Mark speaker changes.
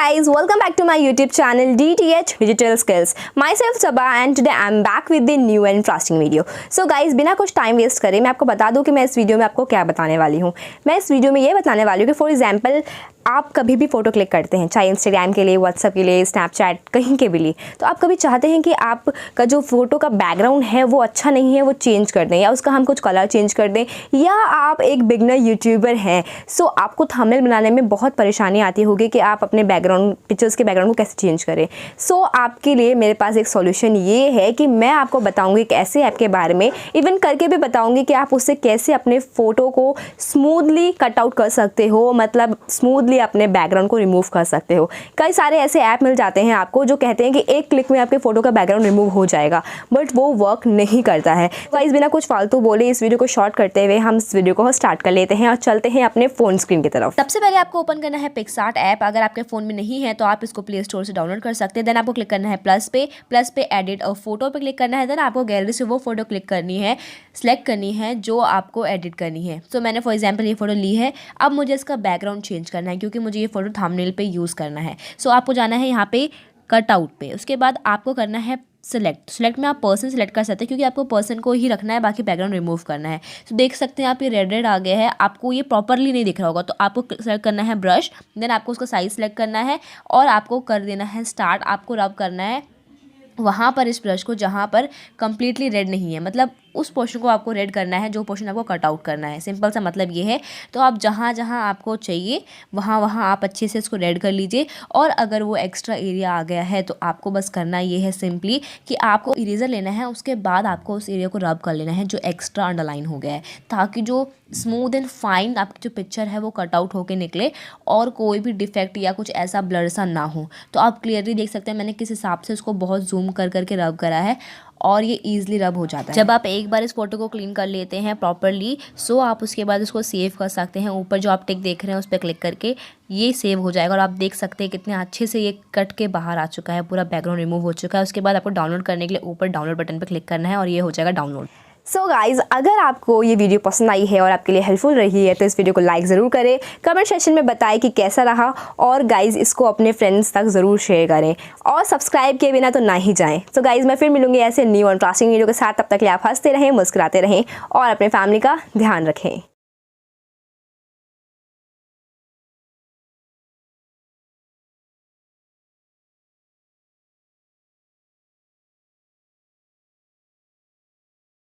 Speaker 1: guys, welcome back to my YouTube channel DTH Digital Skills. Myself Saba and today I'm back with the new and interesting video. So guys, बिना कुछ time waste करे मैं आपको बता दूं कि मैं इस वीडियो में आपको क्या बताने वाली हूँ। मैं इस वीडियो में ये बताने वाली हूँ कि फॉर एग्जांपल आप कभी भी फ़ोटो क्लिक करते हैं, चाहे इंस्टाग्राम के लिए, व्हाट्सएप के लिए, स्नैपचैट, कहीं के भी लिए, तो आप कभी चाहते हैं कि आपका जो फ़ोटो का बैकग्राउंड है वो अच्छा नहीं है, वो चेंज कर दें या उसका हम कुछ कलर चेंज कर दें, या आप एक बिगनर यूट्यूबर हैं, सो आपको थंबनेल बनाने में बहुत परेशानी आती होगी कि आप अपने बैकग्राउंड पिक्चर्स के बैकग्राउंड को कैसे चेंज करें। सो आपके लिए मेरे पास एक सॉल्यूशन ये है कि मैं आपको बताऊँगी एक ऐसे ऐप के बारे में, इवन करके भी बताऊँगी कि आप उससे कैसे अपने फ़ोटो को स्मूथली कट आउट कर सकते हो, मतलब स्मूथली अपने बैकग्राउंड को रिमूव कर सकते हो। कई सारे ऐसे ऐप मिल जाते हैं आपको जो कहते हैं कि एक क्लिक में आपके फ़ोटो का बैकग्राउंड रिमूव हो जाएगा, बट वो वर्क नहीं करता है। गाइस, बिना कुछ फालतू बोले इस वीडियो को शॉर्ट करते हुए हम इस वीडियो को स्टार्ट कर लेते हैं और चलते हैं अपने फ़ोन स्क्रीन की तरफ।
Speaker 2: सबसे पहले आपको ओपन करना है PicsArt ऐप। अगर आपके फ़ोन में नहीं है तो आप इसको प्ले स्टोर से डाउनलोड कर सकते हैं। देन आपको क्लिक करना है प्लस पे एडिट और फोटो पे क्लिक करना है। देन आपको गैलरी से वो फोटो क्लिक करनी है, सेलेक्ट करनी है जो आपको एडिट करनी है। तो मैंने फॉर एग्जांपल ये फोटो ली है। अब मुझे इसका बैकग्राउंड चेंज करना है क्योंकि मुझे ये फोटो थंबनेल पे यूज़ करना है। सो आपको जाना है यहाँ पे कट आउट पे। उसके बाद आपको करना है सेलेक्ट में आप पर्सन सेलेक्ट कर सकते हैं क्योंकि आपको पर्सन को ही रखना है, बाकी बैकग्राउंड रिमूव करना है। तो देख सकते हैं आप ये रेड आ गया है, आपको ये प्रॉपरली नहीं दिख रहा होगा, तो आपको सेलेक्ट करना है ब्रश। देन आपको उसका साइज सेलेक्ट करना है और आपको कर देना है स्टार्ट। आपको रब करना है वहाँ पर इस ब्रश को जहाँ पर कम्प्लीटली रेड नहीं है, मतलब उस पोर्शन को आपको रेड करना है जो पोर्शन आपको कट आउट करना है। सिंपल सा मतलब ये है। तो आप जहाँ जहाँ आपको चाहिए वहाँ आप अच्छे से इसको रेड कर लीजिए। और अगर वो एक्स्ट्रा एरिया आ गया है तो आपको बस करना ये है सिंपली कि आपको इरेज़र लेना है, उसके बाद आपको उस एरिया को रब कर लेना है जो एक्स्ट्रा अंडरलाइन हो गया है, ताकि जो स्मूथ एंड फाइन आपकी जो पिक्चर है वो कट आउट होकर निकले और कोई भी डिफेक्ट या कुछ ऐसा ब्लर सा ना हो। तो आप क्लियरली देख सकते हैं मैंने किस हिसाब से उसको बहुत जूम करके रब करा है और ये ईजिली रब हो जाता है। जब आप एक बार इस फोटो को क्लीन कर लेते हैं प्रॉपरली, सो आप उसके बाद इसको सेव कर सकते हैं। ऊपर जो आप टिक देख रहे हैं उस पर क्लिक करके ये सेव हो जाएगा और आप देख सकते हैं कितने अच्छे से ये कट के बाहर आ चुका है, पूरा बैकग्राउंड रिमूव हो चुका है। उसके बाद आपको डाउनलोड करने के लिए ऊपर डाउनलोड बटन पर क्लिक करना है और ये हो जाएगा डाउनलोड।
Speaker 1: सो गाइज़, अगर आपको ये वीडियो पसंद आई है और आपके लिए हेल्पफुल रही है तो इस वीडियो को लाइक ज़रूर करें, कमेंट सेक्शन में बताएं कि कैसा रहा, और गाइज़ इसको अपने फ्रेंड्स तक ज़रूर शेयर करें और सब्सक्राइब किए बिना तो ना ही जाएं। सो गाइज़, मैं फिर मिलूंगी ऐसे न्यू और इंटरेस्टिंग वीडियो के साथ। तब तक के लिए आप हंसते रहें, मुस्कुराते रहें और अपने फैमिली का ध्यान रखें।